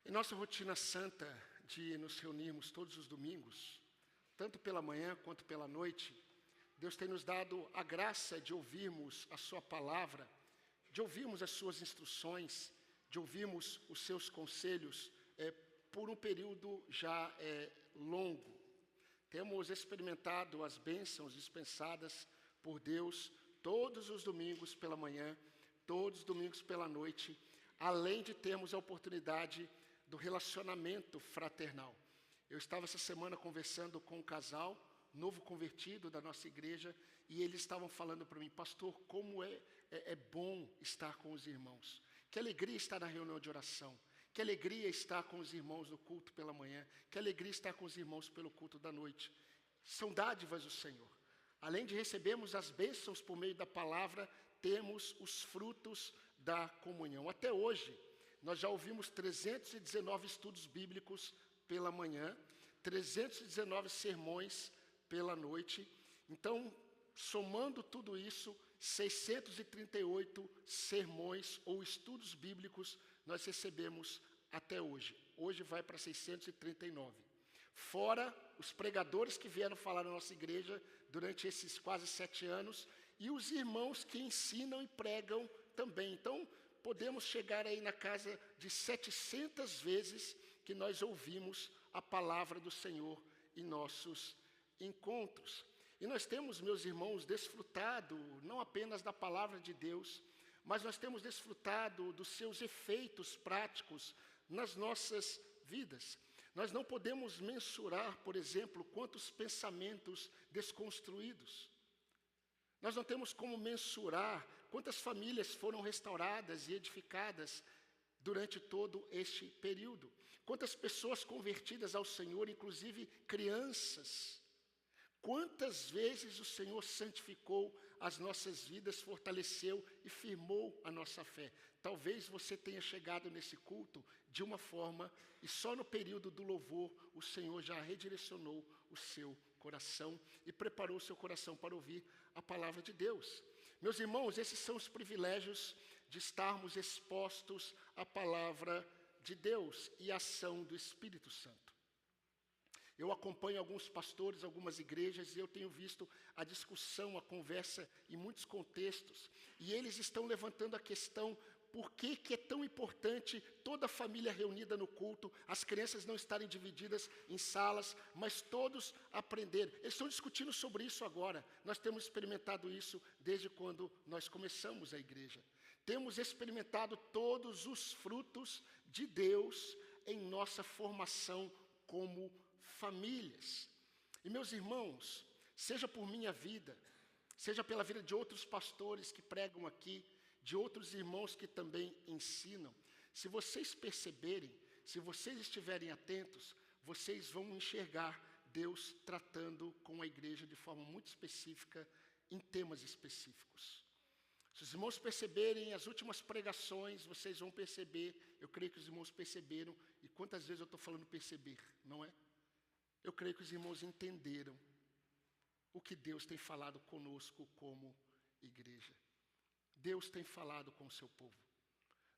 Em nossa rotina santa de nos reunirmos todos os domingos, tanto pela manhã quanto pela noite, Deus tem nos dado a graça de ouvirmos a sua palavra, de ouvirmos as suas instruções, de ouvirmos os seus conselhos por um período já longo. Temos experimentado as bênçãos dispensadas por Deus todos os domingos pela manhã, todos os domingos pela noite, além de termos a oportunidade do relacionamento fraternal. Eu estava essa semana conversando com um casal, novo convertido da nossa igreja, e eles estavam falando para mim: pastor, como é bom estar com os irmãos. Que alegria estar na reunião de oração. Que alegria estar com os irmãos no culto pela manhã. Que alegria estar com os irmãos pelo culto da noite. São dádivas do Senhor. Além de recebermos as bênçãos por meio da palavra, temos os frutos da comunhão. Até hoje, nós já ouvimos 319 estudos bíblicos pela manhã, 319 sermões pela noite. Então, somando tudo isso, 638 sermões ou estudos bíblicos nós recebemos até hoje. Hoje vai para 639. Fora os pregadores que vieram falar na nossa igreja durante esses quase 7 anos e os irmãos que ensinam e pregam também. Então, podemos chegar aí na casa de 700 vezes que nós ouvimos a palavra do Senhor em nossos encontros. E nós temos, meus irmãos, desfrutado não apenas da palavra de Deus, mas nós temos desfrutado dos seus efeitos práticos nas nossas vidas. Nós não podemos mensurar, por exemplo, quantos pensamentos desconstruídos. Nós não temos como mensurar quantas famílias foram restauradas e edificadas durante todo este período. Quantas pessoas convertidas ao Senhor, inclusive crianças. Quantas vezes o Senhor santificou as nossas vidas, fortaleceu e firmou a nossa fé. Talvez você tenha chegado nesse culto de uma forma e só no período do louvor o Senhor já redirecionou o seu coração e preparou o seu coração para ouvir a palavra de Deus. Meus irmãos, esses são os privilégios de estarmos expostos à palavra de Deus e à ação do Espírito Santo. Eu acompanho alguns pastores, algumas igrejas, e eu tenho visto a discussão, a conversa em muitos contextos, e eles estão levantando a questão: por que é tão importante toda a família reunida no culto, as crianças não estarem divididas em salas, mas todos aprenderem. Eles estão discutindo sobre isso agora. Nós temos experimentado isso desde quando nós começamos a igreja. Temos experimentado todos os frutos de Deus em nossa formação como famílias. E meus irmãos, seja por minha vida, seja pela vida de outros pastores que pregam aqui, de outros irmãos que também ensinam, se vocês perceberem, se vocês estiverem atentos, vocês vão enxergar Deus tratando com a igreja de forma muito específica, em temas específicos. Se os irmãos perceberem as últimas pregações, vocês vão perceber, eu creio que os irmãos perceberam, e quantas vezes eu estou falando perceber, não é? Eu creio que os irmãos entenderam o que Deus tem falado conosco como igreja. Deus tem falado com o seu povo.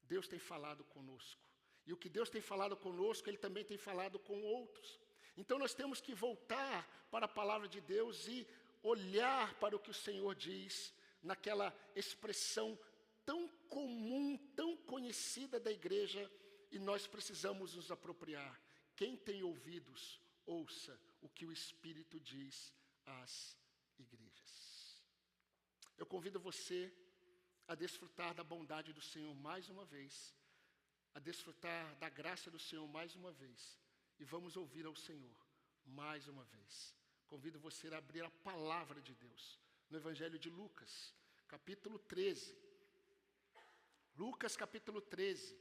Deus tem falado conosco. E o que Deus tem falado conosco, Ele também tem falado com outros. Então nós temos que voltar para a palavra de Deus e olhar para o que o Senhor diz naquela expressão tão comum, tão conhecida da igreja, e nós precisamos nos apropriar. Quem tem ouvidos, ouça o que o Espírito diz às igrejas. Eu convido você a desfrutar da bondade do Senhor mais uma vez, a desfrutar da graça do Senhor mais uma vez, e vamos ouvir ao Senhor mais uma vez. Convido você a abrir a palavra de Deus no Evangelho de Lucas, capítulo 13. Lucas, capítulo 13.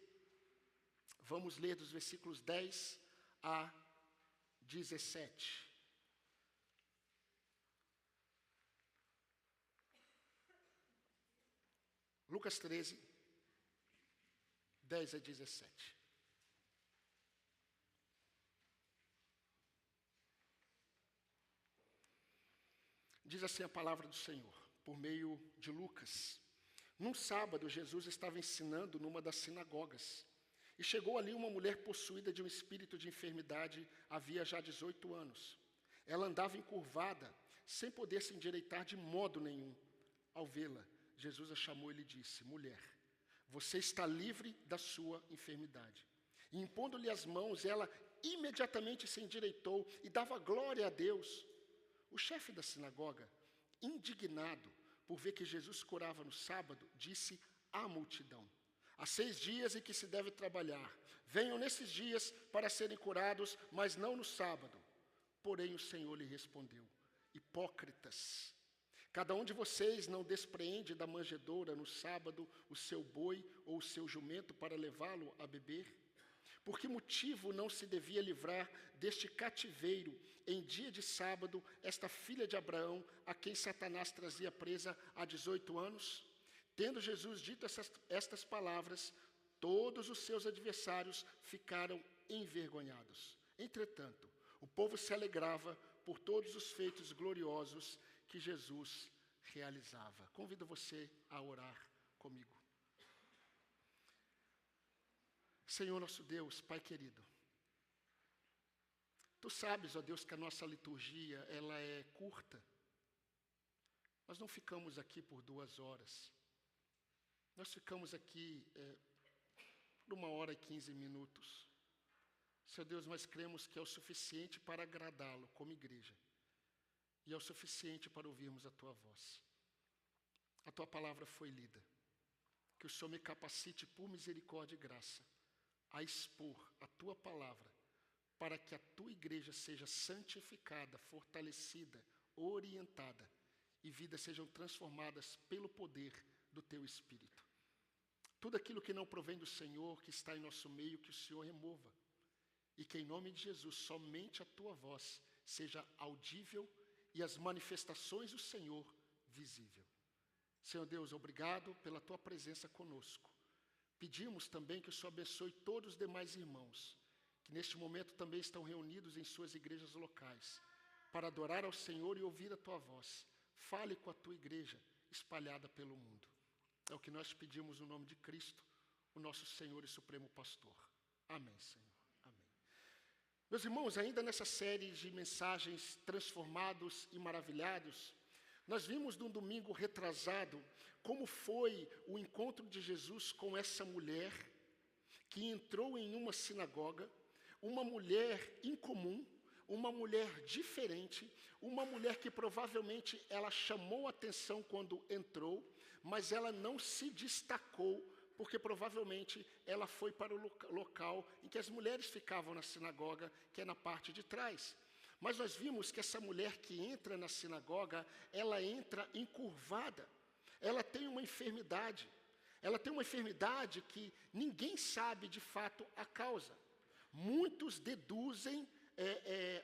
Vamos ler dos versículos 10 a 17. Lucas 13, 10 a 17. Diz assim a palavra do Senhor, por meio de Lucas. Num sábado, Jesus estava ensinando numa das sinagogas. E chegou ali uma mulher possuída de um espírito de enfermidade, havia já 18 anos. Ela andava encurvada, sem poder se endireitar de modo nenhum. Ao vê-la, Jesus a chamou e lhe disse: mulher, você está livre da sua enfermidade. E impondo-lhe as mãos, ela imediatamente se endireitou e dava glória a Deus. O chefe da sinagoga, indignado por ver que Jesus curava no sábado, disse à multidão: há 6 dias em que se deve trabalhar. Venham nesses dias para serem curados, mas não no sábado. Porém o Senhor lhe respondeu: hipócritas, cada um de vocês não despreende da manjedoura no sábado o seu boi ou o seu jumento para levá-lo a beber? Por que motivo não se devia livrar deste cativeiro em dia de sábado esta filha de Abraão, a quem Satanás trazia presa há 18 anos? Tendo Jesus dito estas palavras, todos os seus adversários ficaram envergonhados. Entretanto, o povo se alegrava por todos os feitos gloriosos que Jesus realizava. Convido você a orar comigo. Senhor nosso Deus, Pai querido, Tu sabes, ó Deus, que a nossa liturgia ela é curta. Nós não ficamos aqui por 2 horas. Nós ficamos aqui por 1 hora e 15 minutos. Senhor Deus, nós cremos que é o suficiente para agradá-lo como igreja. E é o suficiente para ouvirmos a Tua voz. A Tua palavra foi lida. Que o Senhor me capacite por misericórdia e graça a expor a Tua palavra, para que a Tua igreja seja santificada, fortalecida, orientada, e vidas sejam transformadas pelo poder do Teu Espírito. Tudo aquilo que não provém do Senhor, que está em nosso meio, que o Senhor remova. E que em nome de Jesus, somente a Tua voz seja audível e as manifestações do Senhor visível. Senhor Deus, obrigado pela Tua presença conosco. Pedimos também que o Senhor abençoe todos os demais irmãos, que neste momento também estão reunidos em suas igrejas locais, para adorar ao Senhor e ouvir a Tua voz. Fale com a Tua igreja espalhada pelo mundo. É o que nós pedimos no nome de Cristo, o nosso Senhor e Supremo Pastor. Amém, Senhor. Amém. Meus irmãos, ainda nessa série de mensagens transformados e maravilhados, nós vimos no domingo retrasado como foi o encontro de Jesus com essa mulher que entrou em uma sinagoga, uma mulher incomum, uma mulher diferente, uma mulher que provavelmente ela chamou atenção quando entrou, mas ela não se destacou, porque provavelmente ela foi para o local em que as mulheres ficavam na sinagoga, que é na parte de trás. Mas nós vimos que essa mulher que entra na sinagoga, ela entra encurvada. Ela tem uma enfermidade. Ela tem uma enfermidade que ninguém sabe de fato a causa. Muitos deduzem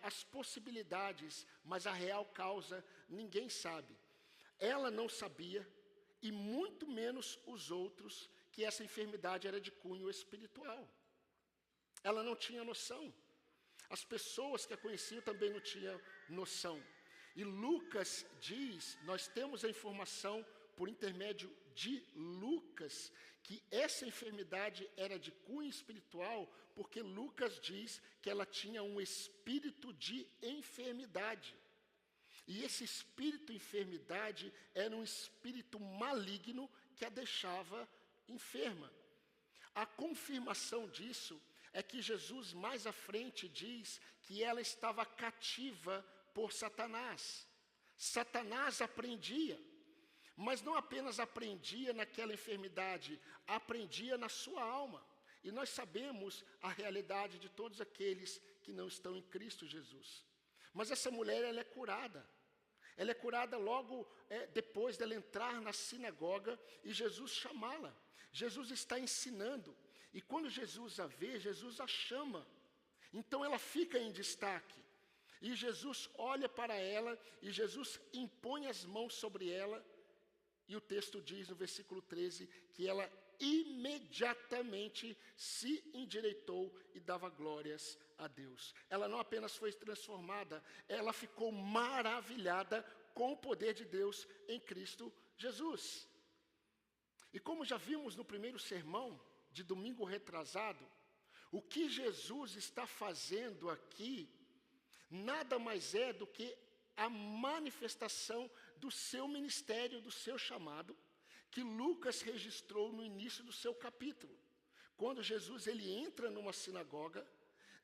as possibilidades, mas a real causa ninguém sabe. Ela não sabia, e muito menos os outros, que essa enfermidade era de cunho espiritual. Ela não tinha noção. As pessoas que a conheciam também não tinham noção. E Lucas diz, nós temos a informação por intermédio de Lucas, que essa enfermidade era de cunho espiritual, porque Lucas diz que ela tinha um espírito de enfermidade. E esse espírito de enfermidade era um espírito maligno que a deixava enferma. A confirmação disso é que Jesus, mais à frente, diz que ela estava cativa por Satanás. Satanás aprendia, mas não apenas aprendia naquela enfermidade, aprendia na sua alma. E nós sabemos a realidade de todos aqueles que não estão em Cristo Jesus. Mas essa mulher, ela é curada. Ela é curada logo depois dela entrar na sinagoga e Jesus chamá-la. Jesus está ensinando. E quando Jesus a vê, Jesus a chama. Então ela fica em destaque. E Jesus olha para ela e Jesus impõe as mãos sobre ela. E o texto diz no versículo 13 que ela imediatamente se endireitou e dava glórias a Deus. Ela não apenas foi transformada, ela ficou maravilhada com o poder de Deus em Cristo Jesus. E como já vimos no primeiro sermão, de domingo retrasado, O que Jesus está fazendo aqui nada mais é do que a manifestação do seu ministério, do seu chamado, que Lucas registrou no início do seu capítulo. Quando Jesus ele entra numa sinagoga,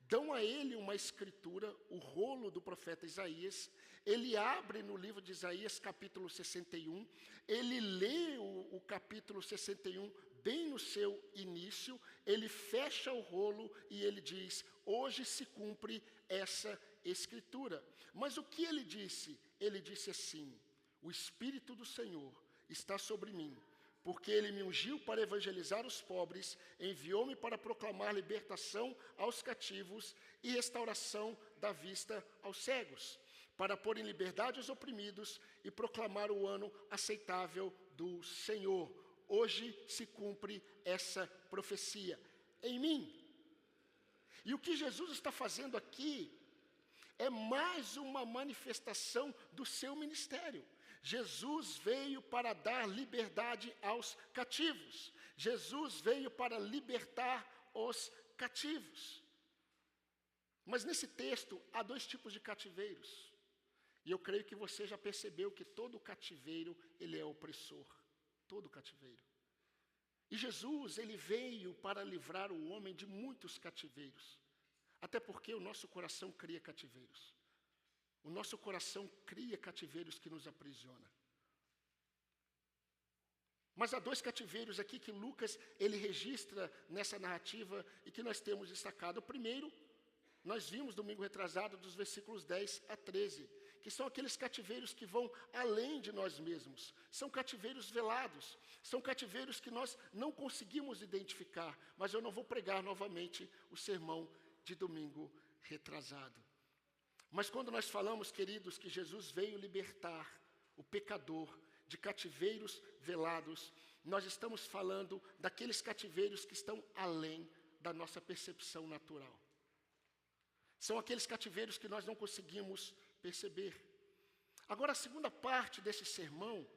dão a ele uma escritura, o rolo do profeta Isaías, ele abre no livro de Isaías, capítulo 61, ele lê o capítulo 61 bem no seu início, ele fecha o rolo e ele diz, hoje se cumpre essa escritura. Mas o que ele disse? Ele disse assim, o Espírito do Senhor está sobre mim, porque ele me ungiu para evangelizar os pobres, enviou-me para proclamar libertação aos cativos e restauração da vista aos cegos, para pôr em liberdade os oprimidos e proclamar o ano aceitável do Senhor. Hoje se cumpre essa profecia em mim. E o que Jesus está fazendo aqui é mais uma manifestação do seu ministério. Jesus veio para dar liberdade aos cativos. Jesus veio para libertar os cativos. Mas nesse texto há dois tipos de cativeiros. E eu creio que você já percebeu que todo cativeiro ele é opressor. Todo cativeiro. E Jesus, ele veio para livrar o homem de muitos cativeiros. Até porque o nosso coração cria cativeiros. O nosso coração cria cativeiros que nos aprisionam. Mas há dois cativeiros aqui que Lucas ele registra nessa narrativa e que nós temos destacado. O primeiro, nós vimos domingo retrasado, dos versículos 10 a 13, que são aqueles cativeiros que vão além de nós mesmos. São cativeiros velados, são cativeiros que nós não conseguimos identificar, mas eu não vou pregar novamente o sermão de domingo retrasado. Mas quando nós falamos, queridos, que Jesus veio libertar o pecador de cativeiros velados, nós estamos falando daqueles cativeiros que estão além da nossa percepção natural. São aqueles cativeiros que nós não conseguimos perceber. Agora, a segunda parte desse sermão,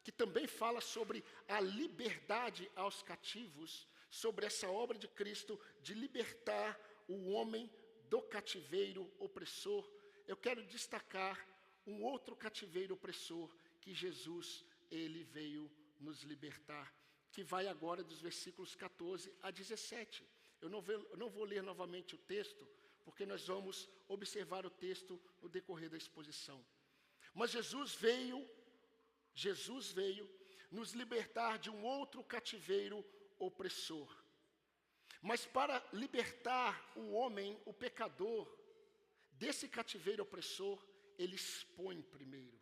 que também fala sobre a liberdade aos cativos, sobre essa obra de Cristo de libertar o homem do cativeiro opressor, eu quero destacar um outro cativeiro opressor que Jesus, ele veio nos libertar, que vai agora dos versículos 14 a 17. Eu não vou ler novamente o texto, porque nós vamos observar o texto no decorrer da exposição. Mas Jesus veio nos libertar de um outro cativeiro opressor. Mas para libertar o homem, o pecador, desse cativeiro opressor, ele expõe primeiro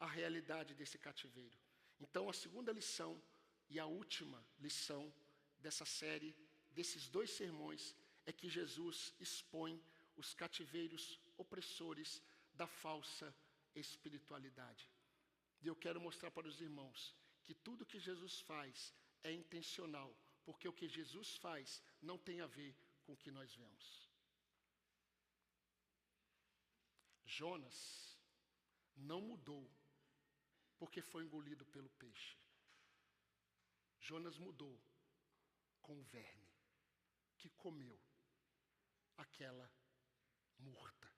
a realidade desse cativeiro. Então, a segunda lição e a última lição dessa série, desses dois sermões, é que Jesus expõe os cativeiros opressores da falsa espiritualidade. E eu quero mostrar para os irmãos que tudo que Jesus faz é intencional, porque o que Jesus faz não tem a ver com o que nós vemos. Jonas não mudou porque foi engolido pelo peixe. Jonas mudou com o verme que comeu aquela murta.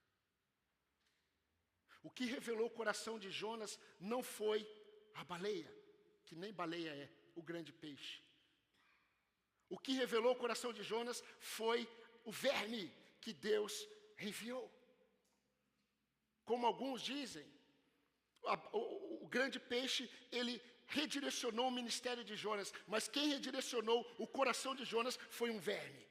O que revelou o coração de Jonas não foi a baleia, que nem baleia é, o grande peixe. O que revelou o coração de Jonas foi o verme que Deus enviou. Como alguns dizem, o grande peixe, ele redirecionou o ministério de Jonas, mas quem redirecionou o coração de Jonas foi um verme.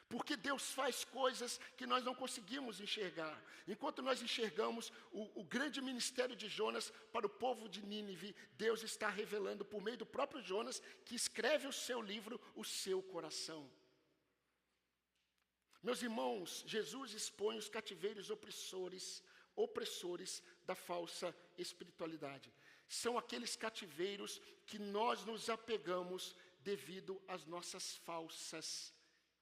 Porque Deus faz coisas que nós não conseguimos enxergar. Enquanto nós enxergamos o grande ministério de Jonas para o povo de Nínive, Deus está revelando por meio do próprio Jonas, que escreve o seu livro, o seu coração. Meus irmãos, Jesus expõe os cativeiros opressores da falsa espiritualidade. São aqueles cativeiros que nós nos apegamos devido às nossas falsas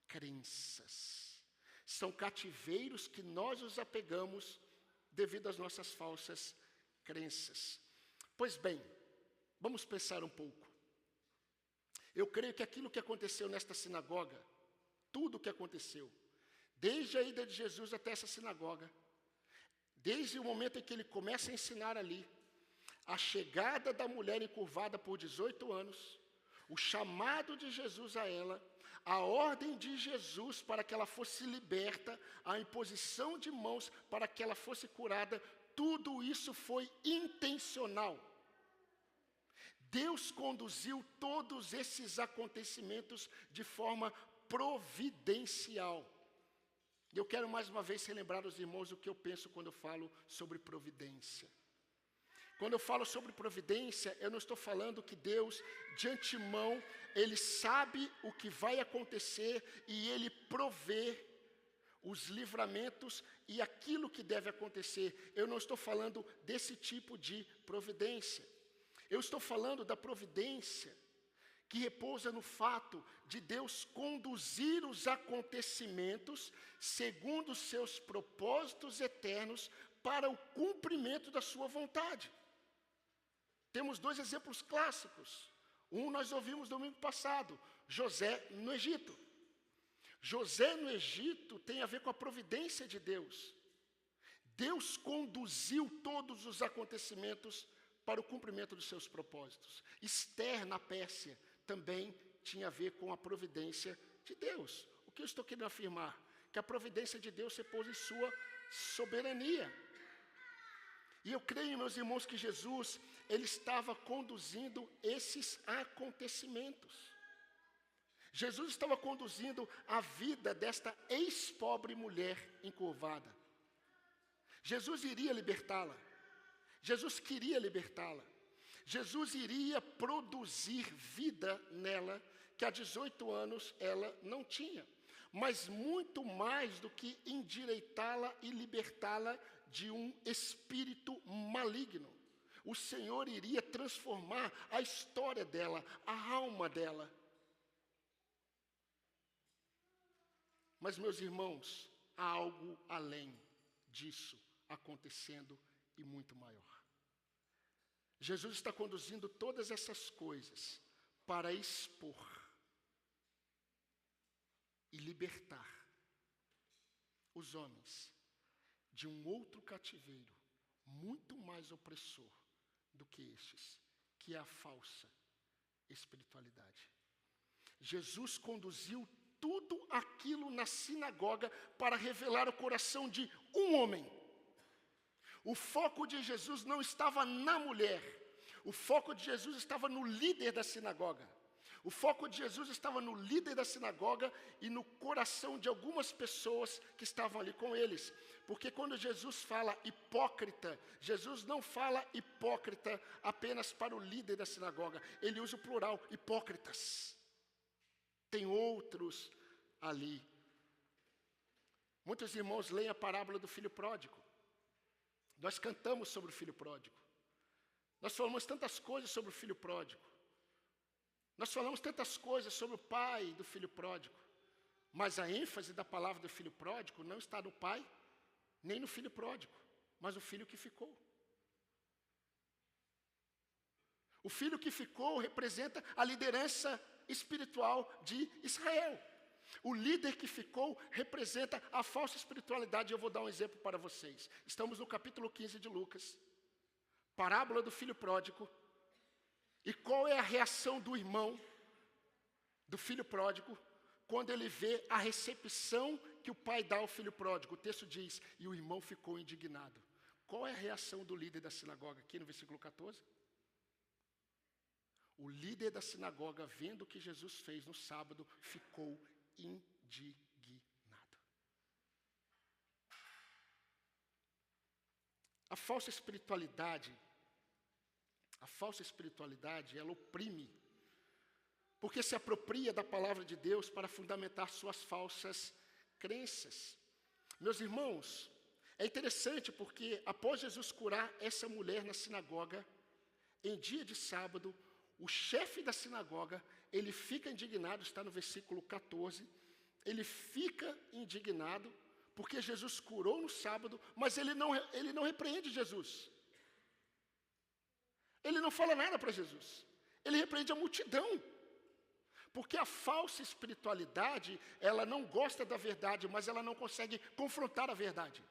crenças. São cativeiros que nós nos apegamos devido às nossas falsas crenças. Pois bem, vamos pensar um pouco. Eu creio que aquilo que aconteceu nesta sinagoga tudo o que aconteceu. Desde a ida de Jesus até essa sinagoga, desde o momento em que ele começa a ensinar ali, a chegada da mulher encurvada por 18 anos, o chamado de Jesus a ela, a ordem de Jesus para que ela fosse liberta, a imposição de mãos para que ela fosse curada, tudo isso foi intencional. Deus conduziu todos esses acontecimentos de forma providencial. E eu quero mais uma vez relembrar aos irmãos o que eu penso quando eu falo sobre providência. Quando eu falo sobre providência, eu não estou falando que Deus, de antemão, Ele sabe o que vai acontecer e Ele provê os livramentos e aquilo que deve acontecer. Eu não estou falando desse tipo de providência. Eu estou falando da providência que repousa no fato de Deus conduzir os acontecimentos segundo os seus propósitos eternos para o cumprimento da sua vontade. Temos 2 exemplos clássicos. Um nós ouvimos domingo passado, José no Egito. José no Egito tem a ver com a providência de Deus. Deus conduziu todos os acontecimentos para o cumprimento dos seus propósitos. Esther na Pérsia também tinha a ver com a providência de Deus. O que eu estou querendo afirmar? Que a providência de Deus repousa em sua soberania. E eu creio, meus irmãos, que Jesus, Ele estava conduzindo esses acontecimentos. Jesus estava conduzindo a vida desta ex-pobre mulher encurvada. Jesus iria libertá-la. Jesus queria libertá-la. Jesus iria produzir vida nela, que há 18 anos ela não tinha. Mas muito mais do que endireitá-la e libertá-la de um espírito maligno. O Senhor iria transformar a história dela, a alma dela. Mas, meus irmãos, há algo além disso acontecendo e muito maior. Jesus está conduzindo todas essas coisas para expor e libertar os homens de um outro cativeiro muito mais opressor do que estes, que é a falsa espiritualidade. Jesus conduziu tudo aquilo na sinagoga para revelar o coração de um homem. O foco de Jesus não estava na mulher, o foco de Jesus estava no líder da sinagoga. O foco de Jesus estava no líder da sinagoga e no coração de algumas pessoas que estavam ali com eles. Porque quando Jesus fala hipócrita, Jesus não fala hipócrita apenas para o líder da sinagoga. Ele usa o plural, hipócritas. Tem outros ali. Muitos irmãos leem a parábola do filho pródigo. Nós cantamos sobre o filho pródigo. Nós falamos tantas coisas sobre o filho pródigo. Nós falamos tantas coisas sobre o pai do filho pródigo, mas a ênfase da palavra do filho pródigo não está no pai, nem no filho pródigo, mas no filho que ficou. O filho que ficou representa a liderança espiritual de Israel. O líder que ficou representa a falsa espiritualidade. Eu vou dar um exemplo para vocês. Estamos no capítulo 15 de Lucas, parábola do filho pródigo. E qual é a reação do irmão, do filho pródigo, quando ele vê a recepção que o pai dá ao filho pródigo? O texto diz, e o irmão ficou indignado. Qual é a reação do líder da sinagoga, aqui no versículo 14? O líder da sinagoga, vendo o que Jesus fez no sábado, ficou indignado. A falsa espiritualidade, ela oprime, porque se apropria da palavra de Deus para fundamentar suas falsas crenças. Meus irmãos, é interessante porque após Jesus curar essa mulher na sinagoga, em dia de sábado, o chefe da sinagoga, ele fica indignado, está no versículo 14, ele fica indignado, porque Jesus curou no sábado, mas ele não repreende Jesus. Ele não fala nada para Jesus. Ele repreende a multidão. Porque a falsa espiritualidade, ela não gosta da verdade, mas ela não consegue confrontar a verdade.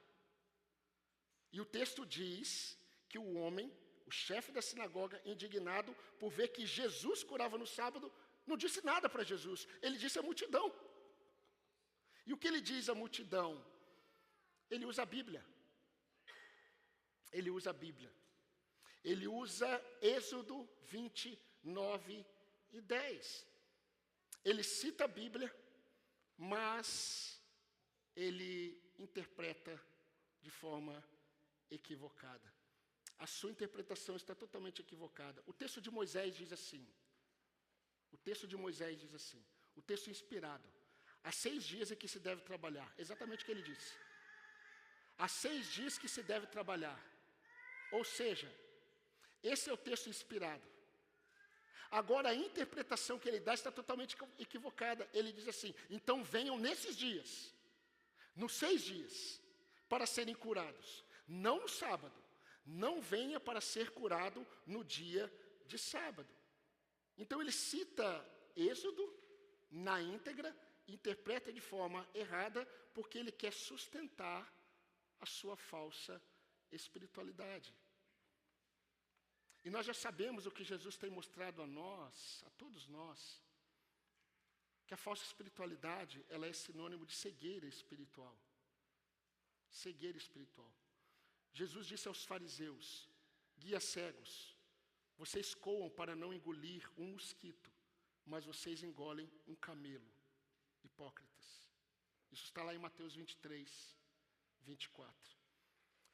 E o texto diz que o homem, o chefe da sinagoga, indignado por ver que Jesus curava no sábado, não disse nada para Jesus, ele disse à multidão. E o que ele diz à multidão? Ele usa a Bíblia. Ele usa a Bíblia. Ele usa Êxodo 29 e 10. Ele cita a Bíblia, mas ele interpreta de forma equivocada. A sua interpretação está totalmente equivocada. O texto de Moisés diz assim. O texto de Moisés diz assim. O texto inspirado. Há 6 dias é que se deve trabalhar. Exatamente o que ele disse. Há 6 dias que se deve trabalhar. Ou seja, esse é o texto inspirado. Agora, a interpretação que ele dá está totalmente equivocada. Ele diz assim, então venham nesses dias, nos 6 dias, para serem curados. Não no sábado. Não venha para ser curado no dia de sábado. Então, ele cita Êxodo na íntegra, interpreta de forma errada, porque ele quer sustentar a sua falsa espiritualidade. E nós já sabemos o que Jesus tem mostrado a nós, a todos nós, que a falsa espiritualidade, ela é sinônimo de cegueira espiritual. Cegueira espiritual. Jesus disse aos fariseus, guias cegos, vocês coam para não engolir um mosquito, mas vocês engolem um camelo. Hipócritas. Isso está lá em Mateus 23, 24.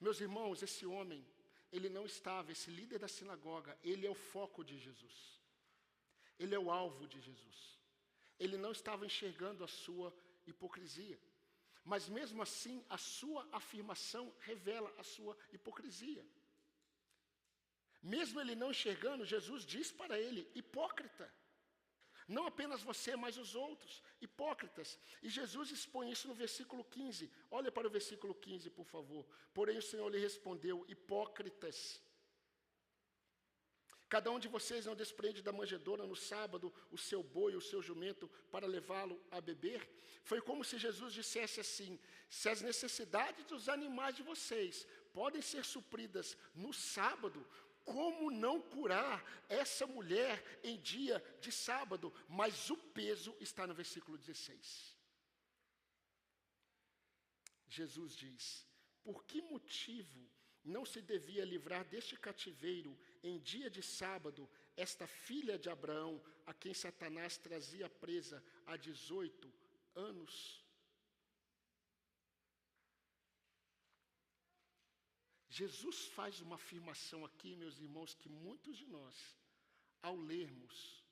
Meus irmãos, esse homem, ele não estava, esse líder da sinagoga, ele é o foco de Jesus. Ele é o alvo de Jesus. Ele não estava enxergando a sua hipocrisia. Mas mesmo assim, a sua afirmação revela a sua hipocrisia. Mesmo ele não enxergando, Jesus diz para ele, hipócrita. Não apenas você, mas os outros, hipócritas. E Jesus expõe isso no versículo 15. Olha para o versículo 15, por favor. Porém o Senhor lhe respondeu, hipócritas. Cada um de vocês não desprende da manjedoura no sábado o seu boi, o seu jumento, para levá-lo a beber? Foi como se Jesus dissesse assim, se as necessidades dos animais de vocês podem ser supridas no sábado, como não curar essa mulher em dia de sábado? Mas o peso está no versículo 16. Jesus diz, por que motivo não se devia livrar deste cativeiro em dia de sábado esta filha de Abraão, a quem Satanás trazia presa há 18 anos? Jesus faz uma afirmação aqui, meus irmãos, que muitos de nós, ao lermos,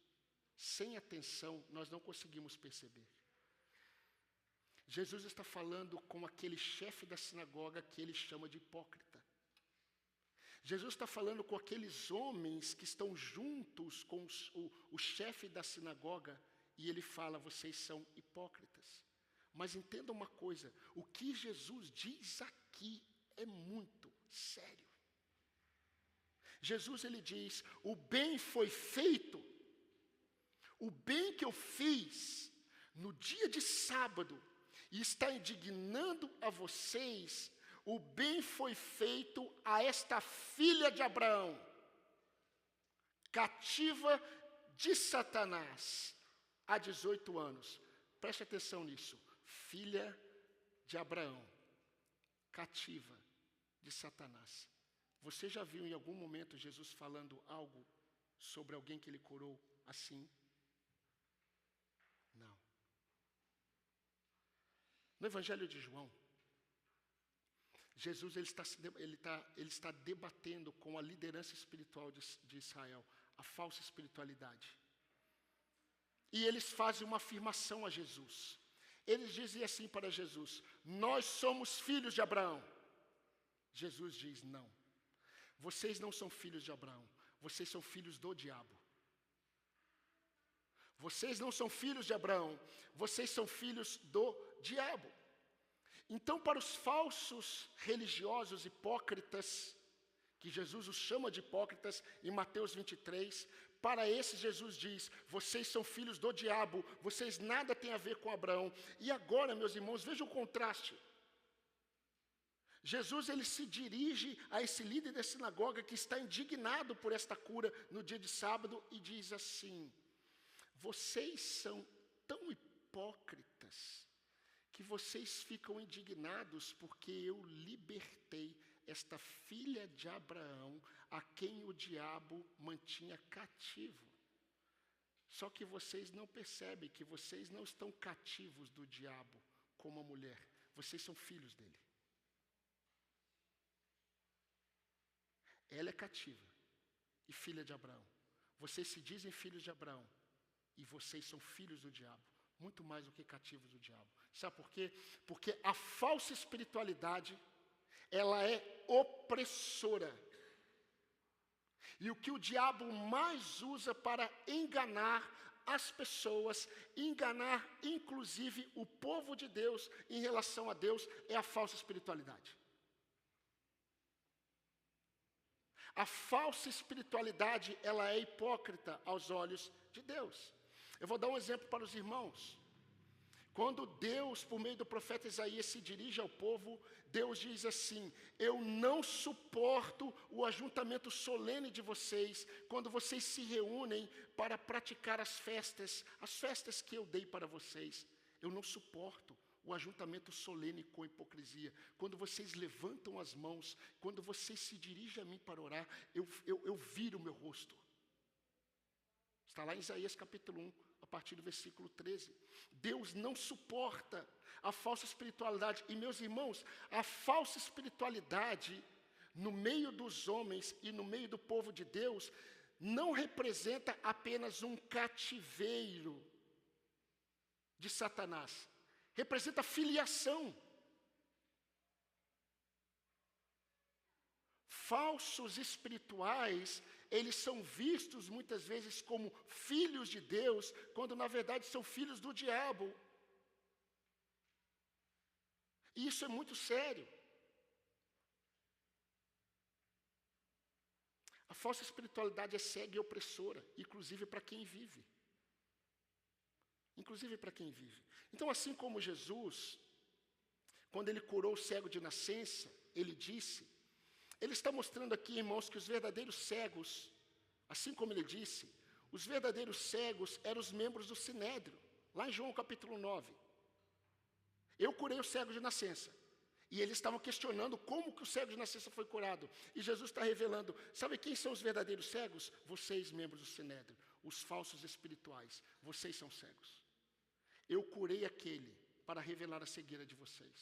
sem atenção, nós não conseguimos perceber. Jesus está falando com aquele chefe da sinagoga que ele chama de hipócrita. Jesus está falando com aqueles homens que estão juntos com o chefe da sinagoga e ele fala, vocês são hipócritas. Mas entenda uma coisa, o que Jesus diz aqui é muito sério. Jesus, ele diz, o bem foi feito, o bem que eu fiz no dia de sábado e está indignando a vocês, o bem foi feito a esta filha de Abraão, cativa de Satanás, há 18 anos. Preste atenção nisso. Filha de Abraão, cativa de Satanás. Você já viu em algum momento Jesus falando algo sobre alguém que ele curou assim? Não. No Evangelho de João, Jesus ele está debatendo com a liderança espiritual de Israel, a falsa espiritualidade. E eles fazem uma afirmação a Jesus. Eles dizem assim para Jesus, nós somos filhos de Abraão. Jesus diz, não. Vocês não são filhos de Abraão, vocês são filhos do diabo. Vocês não são filhos de Abraão, vocês são filhos do diabo. Então, para os falsos religiosos hipócritas, que Jesus os chama de hipócritas, em Mateus 23, Para esses, Jesus diz: vocês são filhos do diabo, vocês nada têm a ver com Abraão. E agora, meus irmãos, vejam o contraste. Jesus, ele se dirige a esse líder da sinagoga que está indignado por esta cura no dia de sábado e diz assim: vocês são tão hipócritas que vocês ficam indignados porque eu libertei esta filha de Abraão, a quem o diabo mantinha cativo. Só que vocês não percebem que vocês não estão cativos do diabo como a mulher, vocês são filhos dele. Ela é cativa e filha de Abraão. Vocês se dizem filhos de Abraão e vocês são filhos do diabo, muito mais do que cativos do diabo. Sabe por quê? Porque a falsa espiritualidade, ela é opressora. E o que o diabo mais usa para enganar as pessoas, enganar inclusive o povo de Deus em relação a Deus, é a falsa espiritualidade. A falsa espiritualidade, ela é hipócrita aos olhos de Deus. Eu vou dar um exemplo para os irmãos. Quando Deus, por meio do profeta Isaías, se dirige ao povo, Deus diz assim: eu não suporto o ajuntamento solene de vocês, quando vocês se reúnem para praticar as festas que eu dei para vocês. Eu não suporto o ajuntamento solene com hipocrisia. Quando vocês levantam as mãos, quando vocês se dirigem a mim para orar, eu viro o meu rosto. Está lá em Isaías capítulo 1, a partir do versículo 13. Deus não suporta a falsa espiritualidade. E, meus irmãos, a falsa espiritualidade no meio dos homens e no meio do povo de Deus não representa apenas um cativeiro de Satanás. Representa filiação. Falsos espirituais, eles são vistos muitas vezes como filhos de Deus, quando na verdade são filhos do diabo. E isso é muito sério. A falsa espiritualidade é cega e opressora, inclusive para quem vive. Inclusive para quem vive. Então, assim como Jesus, quando ele curou o cego de nascença, ele disse, ele está mostrando aqui, irmãos, que os verdadeiros cegos, assim como ele disse, os verdadeiros cegos eram os membros do Sinédrio, lá em João capítulo 9. Eu curei o cego de nascença. E eles estavam questionando como que o cego de nascença foi curado. E Jesus está revelando, sabe quem são os verdadeiros cegos? Vocês, membros do Sinédrio, os falsos espirituais, vocês são cegos. Eu curei aquele para revelar a cegueira de vocês.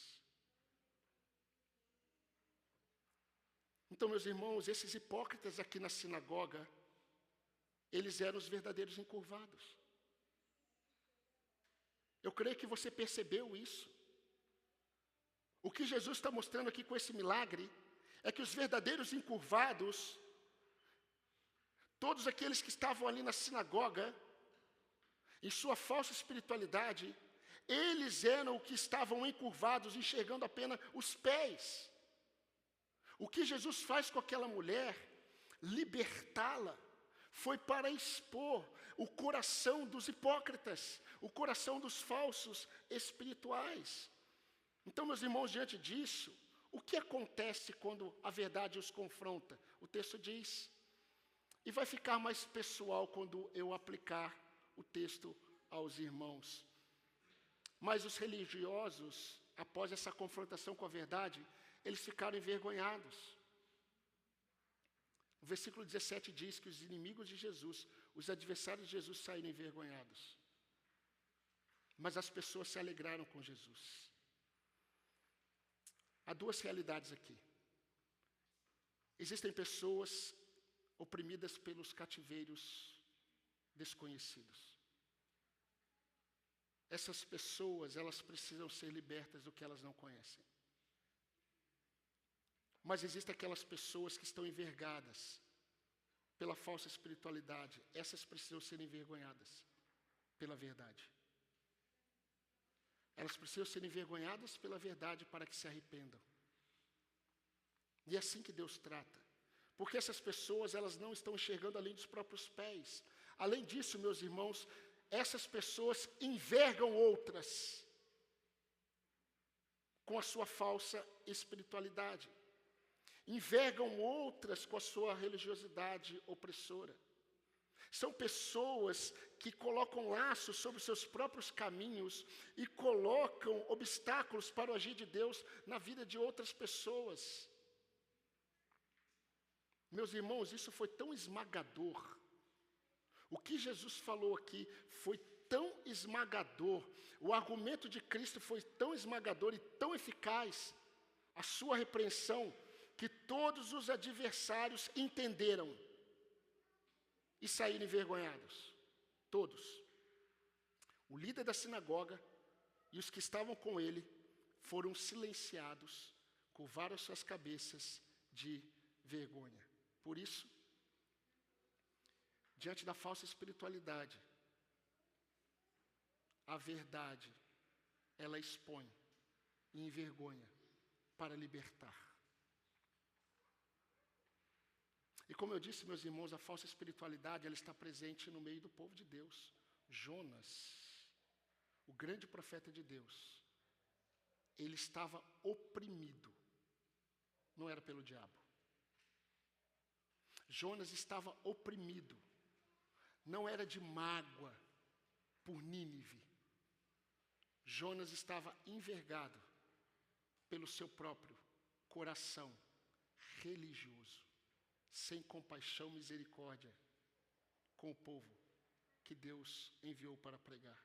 Então, meus irmãos, esses hipócritas aqui na sinagoga, eles eram os verdadeiros encurvados. Eu creio que você percebeu isso. O que Jesus está mostrando aqui com esse milagre é que os verdadeiros encurvados, todos aqueles que estavam ali na sinagoga, em sua falsa espiritualidade, eles eram os que estavam encurvados, enxergando apenas os pés. O que Jesus faz com aquela mulher, libertá-la, foi para expor o coração dos hipócritas, o coração dos falsos espirituais. Então, meus irmãos, diante disso, o que acontece quando a verdade os confronta? O texto diz, e vai ficar mais pessoal quando eu aplicar o texto aos irmãos. Mas os religiosos, após essa confrontação com a verdade, eles ficaram envergonhados. O versículo 17 diz que os inimigos de Jesus, os adversários de Jesus saíram envergonhados. Mas as pessoas se alegraram com Jesus. Há duas realidades aqui. Existem pessoas oprimidas pelos cativeiros desconhecidos. Essas pessoas, elas precisam ser libertas do que elas não conhecem. Mas existem aquelas pessoas que estão envergadas pela falsa espiritualidade. Essas precisam ser envergonhadas pela verdade. Elas precisam ser envergonhadas pela verdade para que se arrependam. E é assim que Deus trata. Porque essas pessoas, elas não estão enxergando além dos próprios pés. Além disso, meus irmãos, essas pessoas envergam outras com a sua falsa espiritualidade. Envergam outras com a sua religiosidade opressora. São pessoas que colocam laços sobre os seus próprios caminhos e colocam obstáculos para o agir de Deus na vida de outras pessoas. Meus irmãos, isso foi tão esmagador. O que Jesus falou aqui foi tão esmagador. O argumento de Cristo foi tão esmagador e tão eficaz, a sua repreensão, que todos os adversários entenderam e saíram envergonhados. Todos. O líder da sinagoga e os que estavam com ele foram silenciados, curvaram suas cabeças de vergonha. Por isso, diante da falsa espiritualidade, a verdade, ela expõe e envergonha para libertar. E como eu disse, meus irmãos, a falsa espiritualidade, ela está presente no meio do povo de Deus. Jonas, o grande profeta de Deus, ele estava oprimido. Não era pelo diabo. Jonas estava oprimido. Não era de mágoa por Nínive. Jonas estava envergado pelo seu próprio coração religioso, sem compaixão e misericórdia com o povo que Deus enviou para pregar.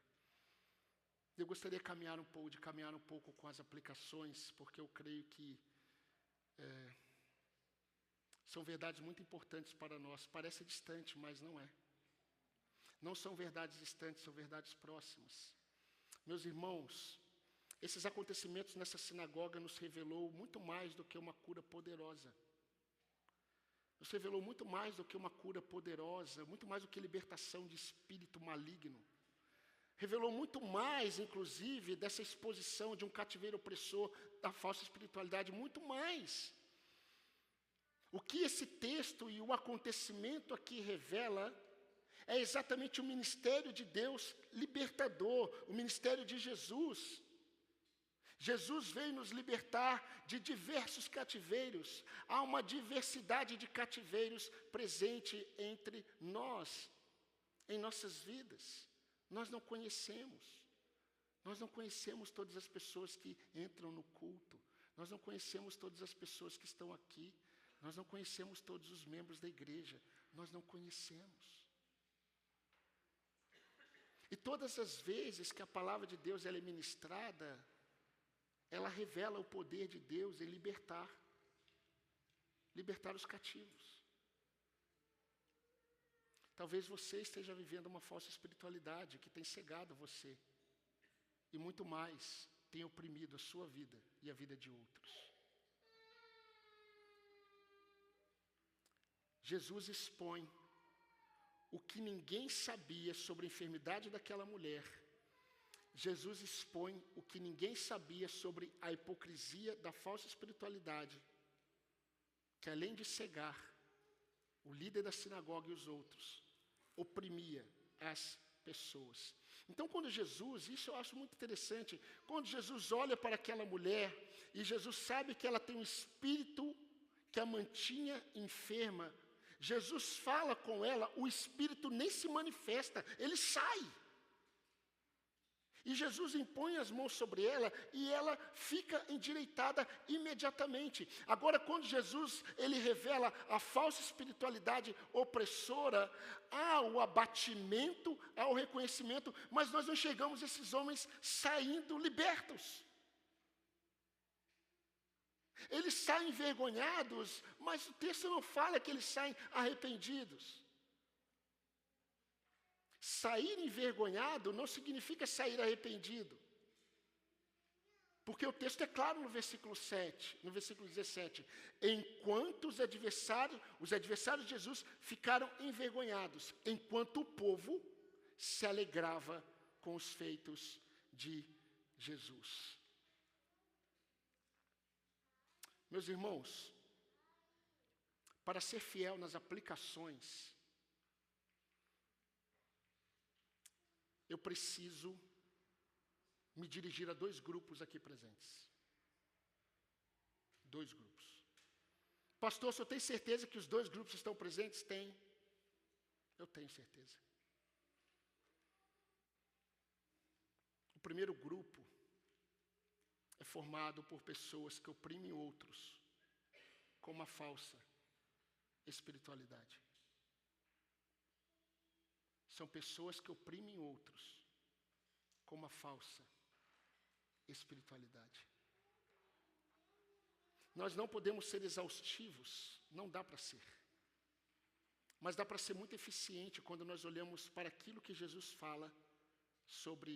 Eu gostaria de caminhar um pouco com as aplicações, porque eu creio que são verdades muito importantes para nós. Parece distante, mas não é. Não são verdades distantes, são verdades próximas. Meus irmãos, esses acontecimentos nessa sinagoga nos revelou muito mais do que uma cura poderosa. Nos revelou muito mais do que uma cura poderosa, muito mais do que libertação de espírito maligno. Revelou muito mais, inclusive, dessa exposição de um cativeiro opressor da falsa espiritualidade, muito mais. O que esse texto e o acontecimento aqui revela é exatamente o ministério de Deus libertador, o ministério de Jesus. Jesus veio nos libertar de diversos cativeiros. Há uma diversidade de cativeiros presente entre nós, em nossas vidas. Nós não conhecemos. Nós não conhecemos todas as pessoas que entram no culto. Nós não conhecemos todas as pessoas que estão aqui. Nós não conhecemos todos os membros da igreja. Nós não conhecemos. E todas as vezes que a palavra de Deus ela é ministrada, ela revela o poder de Deus em libertar os cativos. Talvez você esteja vivendo uma falsa espiritualidade que tem cegado você e muito mais tem oprimido a sua vida e a vida de outros. Jesus expõe o que ninguém sabia sobre a enfermidade daquela mulher. Jesus expõe o que ninguém sabia sobre a hipocrisia da falsa espiritualidade, que além de cegar o líder da sinagoga e os outros, oprimia as pessoas. Então, quando Jesus, isso eu acho muito interessante, quando Jesus olha para aquela mulher e Jesus sabe que ela tem um espírito que a mantinha enferma, Jesus fala com ela, o espírito nem se manifesta, ele sai. E Jesus impõe as mãos sobre ela e ela fica endireitada imediatamente. Agora, quando Jesus ele revela a falsa espiritualidade opressora, há o abatimento, há o reconhecimento, mas nós não enxergamos esses homens saindo libertos. Eles saem envergonhados, mas o texto não fala que eles saem arrependidos. Sair envergonhado não significa sair arrependido. Porque o texto é claro no versículo 7, no versículo 17. Enquanto os adversários de Jesus ficaram envergonhados, enquanto o povo se alegrava com os feitos de Jesus. Meus irmãos, para ser fiel nas aplicações, eu preciso me dirigir a 2 grupos aqui presentes. 2 grupos. Pastor, o senhor tem certeza que os 2 grupos estão presentes? Tem. Eu tenho certeza. O primeiro grupo é formado por pessoas que oprimem outros com uma falsa espiritualidade. São pessoas que oprimem outros com uma falsa espiritualidade. Nós não podemos ser exaustivos, não dá para ser. Mas dá para ser muito eficiente quando nós olhamos para aquilo que Jesus fala sobre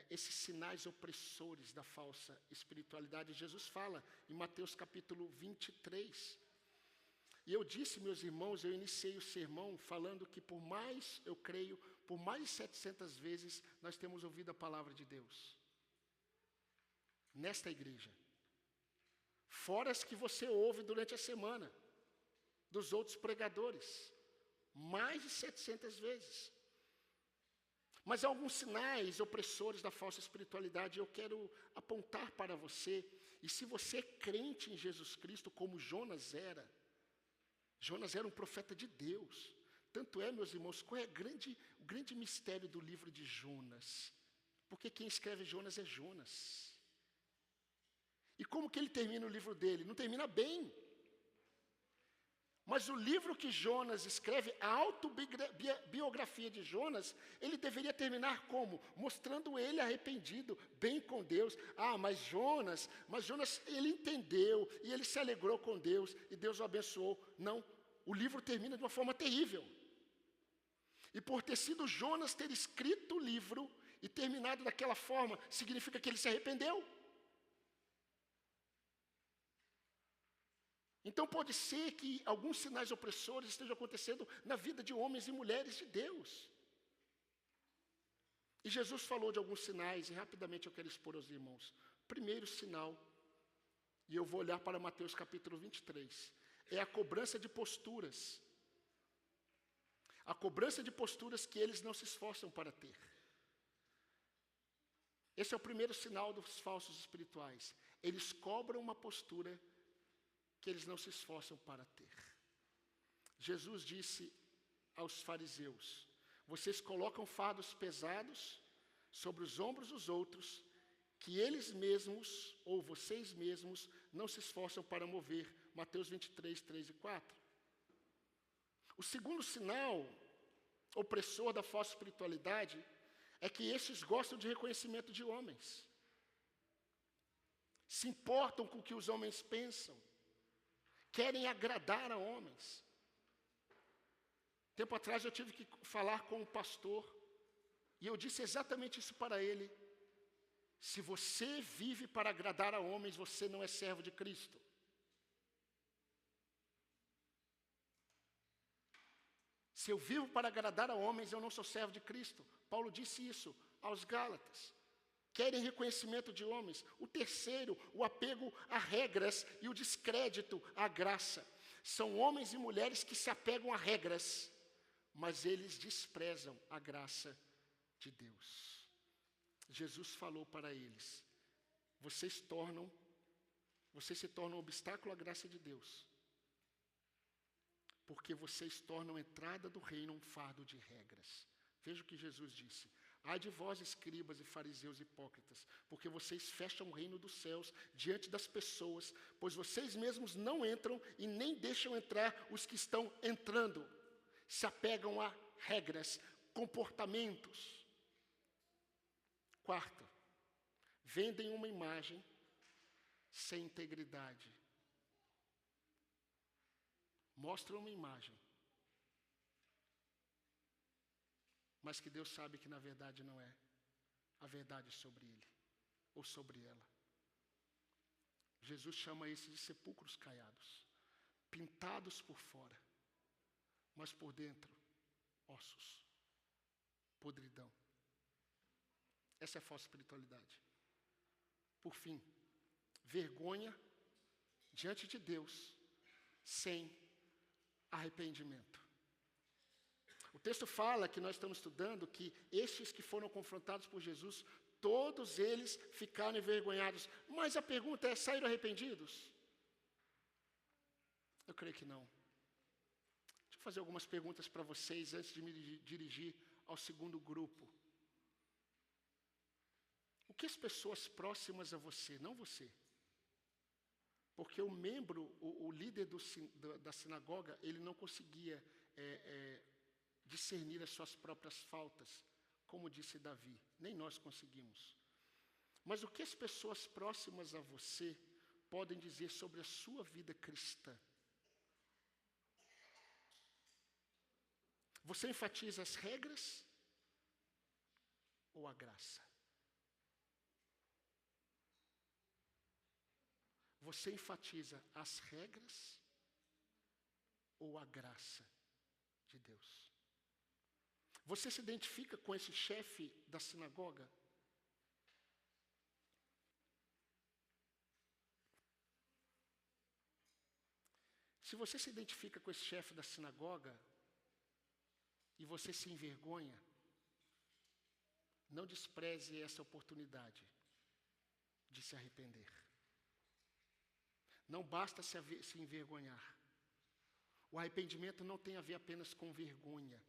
esses sinais opressores da falsa espiritualidade. Jesus fala em Mateus capítulo 23. E eu disse, meus irmãos, eu iniciei o sermão falando que por mais, eu creio, por mais de 700 vezes nós temos ouvido a palavra de Deus. Nesta igreja. Fora as que você ouve durante a semana, dos outros pregadores. Mais de 700 vezes. Mas há alguns sinais opressores da falsa espiritualidade, eu quero apontar para você. E se você é crente em Jesus Cristo, como Jonas era um profeta de Deus. Tanto é, meus irmãos, qual é o grande mistério do livro de Jonas? Porque quem escreve Jonas é Jonas. E como que ele termina o livro dele? Não termina bem. Mas o livro que Jonas escreve, a autobiografia de Jonas, ele deveria terminar como? Mostrando ele arrependido, bem com Deus. Mas Jonas, ele entendeu e ele se alegrou com Deus e Deus o abençoou. Não, o livro termina de uma forma terrível. E por ter sido Jonas ter escrito o livro e terminado daquela forma, significa que ele se arrependeu. Então pode ser que alguns sinais opressores estejam acontecendo na vida de homens e mulheres de Deus. E Jesus falou de alguns sinais, e rapidamente eu quero expor aos irmãos. Primeiro sinal, e eu vou olhar para Mateus capítulo 23, é a cobrança de posturas. A cobrança de posturas que eles não se esforçam para ter. Esse é o primeiro sinal dos falsos espirituais. Eles cobram uma postura que eles não se esforçam para ter. Jesus disse aos fariseus: vocês colocam fardos pesados sobre os ombros dos outros, que eles mesmos, ou vocês mesmos, não se esforçam para mover. Mateus 23, 3 e 4. O segundo sinal opressor da falsa espiritualidade é que estes gostam de reconhecimento de homens. Se importam com o que os homens pensam. Querem agradar a homens. Tempo atrás eu tive que falar com um pastor, e eu disse exatamente isso para ele. Se você vive para agradar a homens, você não é servo de Cristo. Se eu vivo para agradar a homens, eu não sou servo de Cristo. Paulo disse isso aos Gálatas. Querem reconhecimento de homens. O terceiro, o apego a regras e o descrédito à graça. São homens e mulheres que se apegam a regras, mas eles desprezam a graça de Deus. Jesus falou para eles: vocês se tornam um obstáculo à graça de Deus, porque vocês tornam a entrada do reino um fardo de regras. Veja o que Jesus disse: ai de vós, escribas e fariseus hipócritas, porque vocês fecham o reino dos céus diante das pessoas, pois vocês mesmos não entram e nem deixam entrar os que estão entrando. Se apegam a regras, comportamentos. Quarto, vendem uma imagem sem integridade. Mostram uma imagem, mas que Deus sabe que na verdade não é a verdade sobre ele ou sobre ela. Jesus chama esses de sepulcros caiados, pintados por fora, mas por dentro, ossos, podridão. Essa é a falsa espiritualidade. Por fim, vergonha diante de Deus, sem arrependimento. O texto fala que nós estamos estudando que estes que foram confrontados por Jesus, todos eles ficaram envergonhados. Mas a pergunta é, saíram arrependidos? Eu creio que não. Deixa eu fazer algumas perguntas para vocês antes de me dirigir ao segundo grupo. O que as pessoas próximas a você, não você, porque o membro, o líder da sinagoga, ele não conseguia discernir as suas próprias faltas, como disse Davi, nem nós conseguimos. Mas o que as pessoas próximas a você podem dizer sobre a sua vida cristã? Você enfatiza as regras ou a graça? Você enfatiza as regras ou a graça de Deus? Você se identifica com esse chefe da sinagoga? Se você se identifica com esse chefe da sinagoga e você se envergonha, não despreze essa oportunidade de se arrepender. Não basta se envergonhar. O arrependimento não tem a ver apenas com vergonha.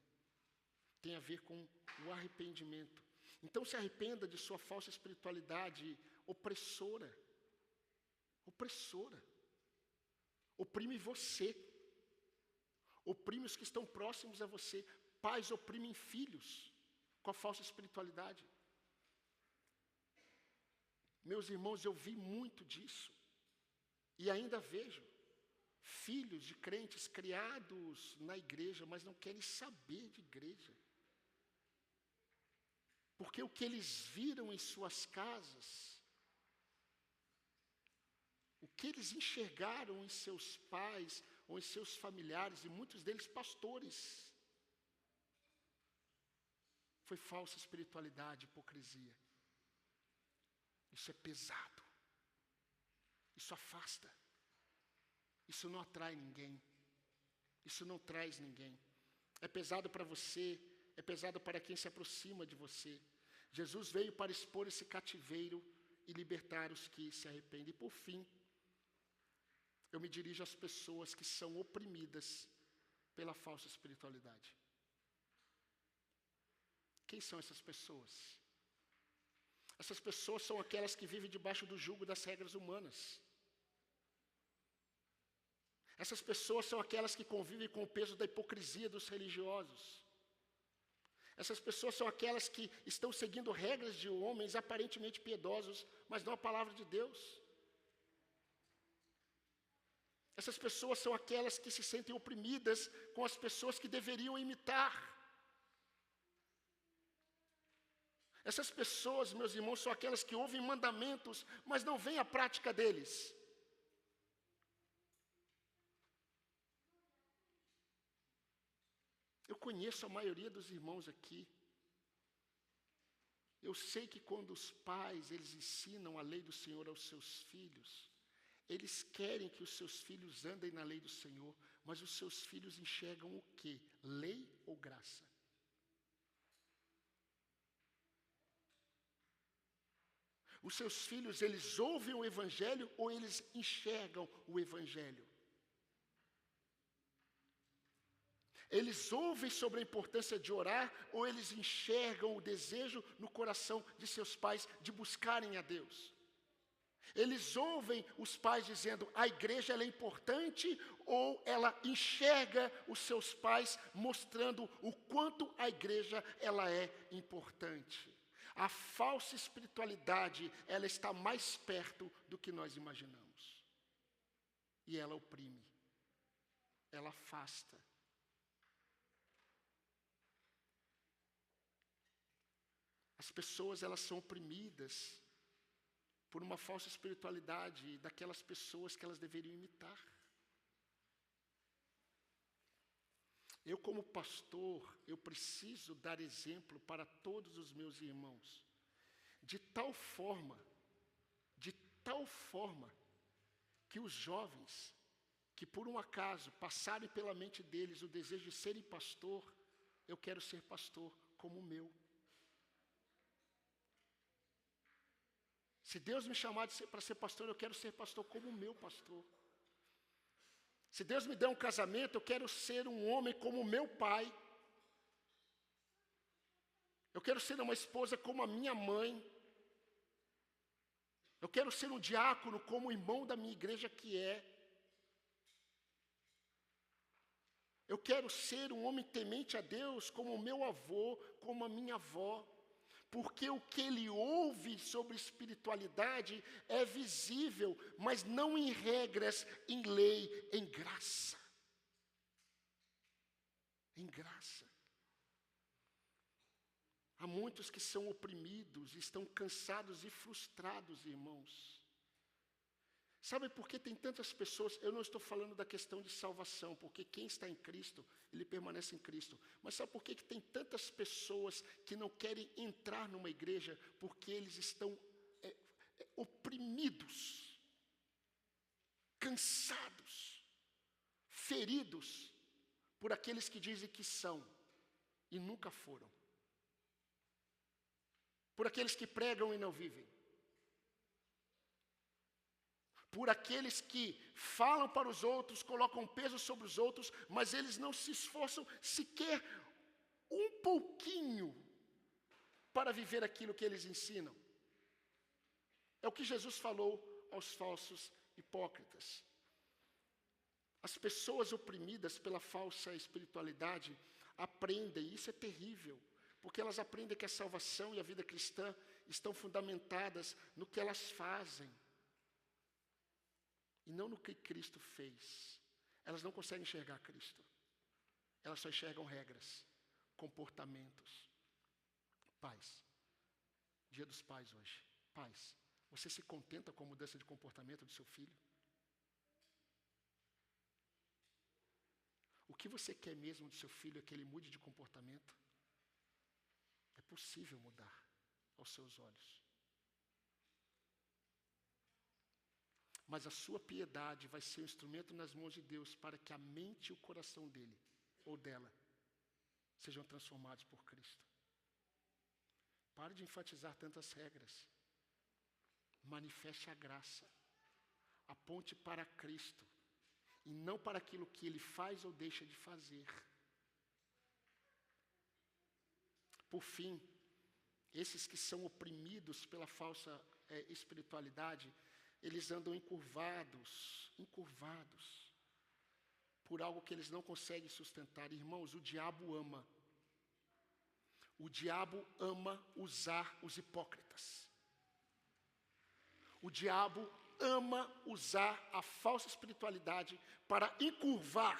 Tem a ver com o arrependimento. Então se arrependa de sua falsa espiritualidade opressora. Opressora. Oprime você. Oprime os que estão próximos a você. Pais oprimem filhos com a falsa espiritualidade. Meus irmãos, eu vi muito disso. E ainda vejo filhos de crentes criados na igreja, mas não querem saber de igreja. Porque o que eles viram em suas casas, o que eles enxergaram em seus pais ou em seus familiares, e muitos deles pastores, foi falsa espiritualidade, hipocrisia. Isso é pesado. Isso afasta. Isso não atrai ninguém. Isso não traz ninguém. É pesado para você, é pesado para quem se aproxima de você. Jesus veio para expor esse cativeiro e libertar os que se arrependem. E por fim, eu me dirijo às pessoas que são oprimidas pela falsa espiritualidade. Quem são essas pessoas? Essas pessoas são aquelas que vivem debaixo do jugo das regras humanas. Essas pessoas são aquelas que convivem com o peso da hipocrisia dos religiosos. Essas pessoas são aquelas que estão seguindo regras de homens aparentemente piedosos, mas não a palavra de Deus. Essas pessoas são aquelas que se sentem oprimidas com as pessoas que deveriam imitar. Essas pessoas, meus irmãos, são aquelas que ouvem mandamentos, mas não veem a prática deles. Eu conheço a maioria dos irmãos aqui. Eu sei que quando os pais, eles ensinam a lei do Senhor aos seus filhos, eles querem que os seus filhos andem na lei do Senhor, mas os seus filhos enxergam o quê? Lei ou graça? Os seus filhos, eles ouvem o Evangelho ou eles enxergam o Evangelho? Eles ouvem sobre a importância de orar ou eles enxergam o desejo no coração de seus pais de buscarem a Deus? Eles ouvem os pais dizendo, a igreja ela é importante, ou ela enxerga os seus pais mostrando o quanto a igreja ela é importante? A falsa espiritualidade, ela está mais perto do que nós imaginamos. E ela oprime, ela afasta. As pessoas, elas são oprimidas por uma falsa espiritualidade daquelas pessoas que elas deveriam imitar. Eu, como pastor, eu preciso dar exemplo para todos os meus irmãos, de tal forma, que os jovens, que por um acaso passarem pela mente deles o desejo de serem pastor, eu quero ser pastor como o meu. Se Deus me chamar para ser pastor, eu quero ser pastor como o meu pastor. Se Deus me der um casamento, eu quero ser um homem como o meu pai. Eu quero ser uma esposa como a minha mãe. Eu quero ser um diácono como o irmão da minha igreja que é. Eu quero ser um homem temente a Deus como o meu avô, como a minha avó. Porque o que ele ouve sobre espiritualidade é visível, mas não em regras, em lei, em graça. Em graça. Há muitos que são oprimidos, estão cansados e frustrados, irmãos. Sabe por que tem tantas pessoas? Eu não estou falando da questão de salvação, porque quem está em Cristo, ele permanece em Cristo. Mas sabe por que tem tantas pessoas que não querem entrar numa igreja? Porque eles estão oprimidos, cansados, feridos por aqueles que dizem que são e nunca foram. Por aqueles que pregam e não vivem. Por aqueles que falam para os outros, colocam peso sobre os outros, mas eles não se esforçam sequer um pouquinho para viver aquilo que eles ensinam. É o que Jesus falou aos falsos hipócritas. As pessoas oprimidas pela falsa espiritualidade aprendem, e isso é terrível, porque elas aprendem que a salvação e a vida cristã estão fundamentadas no que elas fazem. E não no que Cristo fez. Elas não conseguem enxergar Cristo. Elas só enxergam regras, comportamentos. Pais, dia dos pais hoje. Pais, você se contenta com a mudança de comportamento do seu filho? O que você quer mesmo do seu filho é que ele mude de comportamento? É possível mudar aos seus olhos. Mas a sua piedade vai ser um instrumento nas mãos de Deus para que a mente e o coração dele, ou dela, sejam transformados por Cristo. Pare de enfatizar tantas regras. Manifeste a graça. Aponte para Cristo. E não para aquilo que ele faz ou deixa de fazer. Por fim, esses que são oprimidos pela falsa espiritualidade, eles andam encurvados, por algo que eles não conseguem sustentar. Irmãos, o diabo ama. O diabo ama usar os hipócritas. O diabo ama usar a falsa espiritualidade para encurvar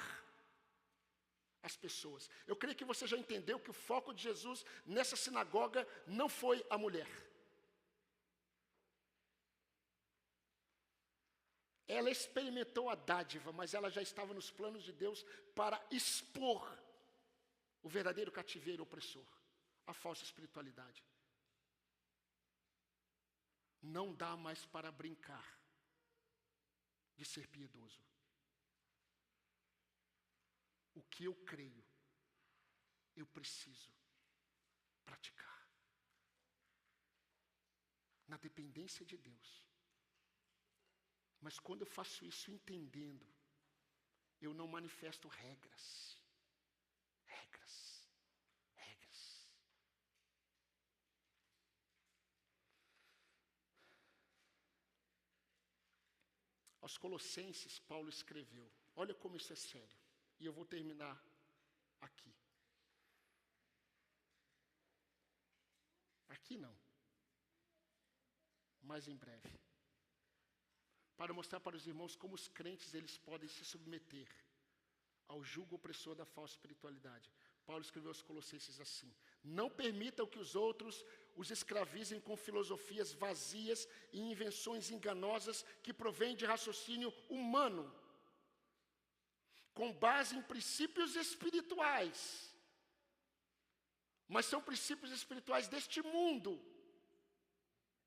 as pessoas. Eu creio que você já entendeu que o foco de Jesus nessa sinagoga não foi a mulher. Ela experimentou a dádiva, mas ela já estava nos planos de Deus para expor o verdadeiro cativeiro opressor, a falsa espiritualidade. Não dá mais para brincar de ser piedoso. O que eu creio, eu preciso praticar. Na dependência de Deus. Mas quando eu faço isso entendendo, eu não manifesto regras. Aos Colossenses, Paulo escreveu. Olha como isso é sério. E eu vou terminar aqui. Aqui não. Mas em breve. Para mostrar para os irmãos como os crentes eles podem se submeter ao jugo opressor da falsa espiritualidade. Paulo escreveu aos Colossenses assim: não permitam que os outros os escravizem com filosofias vazias e invenções enganosas que provêm de raciocínio humano, com base em princípios espirituais. Mas são princípios espirituais deste mundo